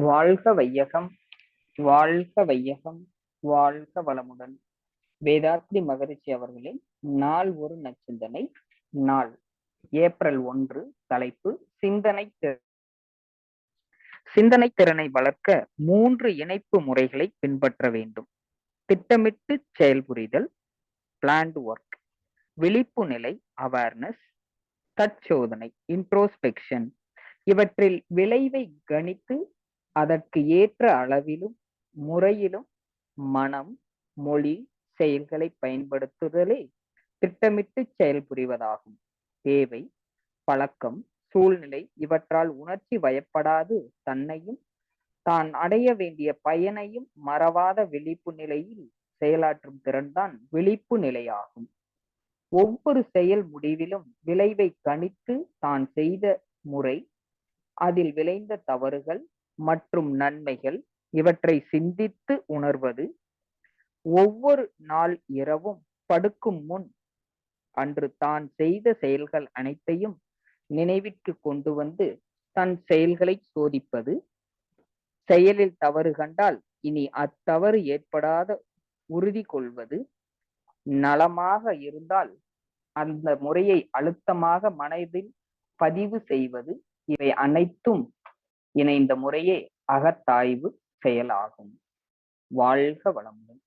வாழ்க வையகம், வாழ்க வையகம், வாழ்க வளமுடன். வேதாத்ரி மகரிஷி அவர்களின் நாள் ஒரு நச்சிந்தனை. நாள் ஏப்ரல் 1. தலைப்பு சிந்தனை திறன். சிந்தனை திறனை வளர்க்க 3 இணைப்பு முறைகளை பின்பற்ற வேண்டும். திட்டமிட்டு செயல்புரிதல், பிளான்ட் ஒர்க், விழிப்பு நிலை அவேர்னஸ், தற்சோதனை இன்ட்ரோஸ்பெக்ஷன். இவற்றில் விளைவை கணித்து அதற்கு ஏற்ற அளவிலும் முறையிலும் மனம், மொழி, செயல்களை பயன்படுத்துதலே திட்டமிட்டு செயல்புரிவதாகும். தேவை, பழக்கம், சூழ்நிலை இவற்றால் உணர்ச்சி வயப்படாது தன்னையும் தான் அடைய வேண்டிய பயனையும் மறவாத விழிப்பு நிலையில் செயலாற்றும் திறன்தான் விழிப்பு நிலையாகும். ஒவ்வொரு செயல் முடிவிலும் விளைவை கணித்து தான் செய்த முறை, அதில் விளைந்த தவறுகள் மற்றும் நன்மைகள் இவற்றை சிந்தித்து உணர்வது. ஒவ்வொரு நாள் இரவும் படுக்கும் முன் அன்று தான் செய்த செயல்கள் அனைத்தையும் நினைவிற்கு கொண்டு வந்து தன் செயல்களை சோதிப்பது. செயலில் தவறு கண்டால் இனி அத்தவறு ஏற்படாத உறுதி கொள்வது. நலமாக இருந்தால் அந்த முறையை அழுத்தமாக மனதில் பதிவு செய்வது. இவை அனைத்தும் இணைந்த முறையே அகத்தாய்வு செயலாகும். வாழ்க வளமுடன்.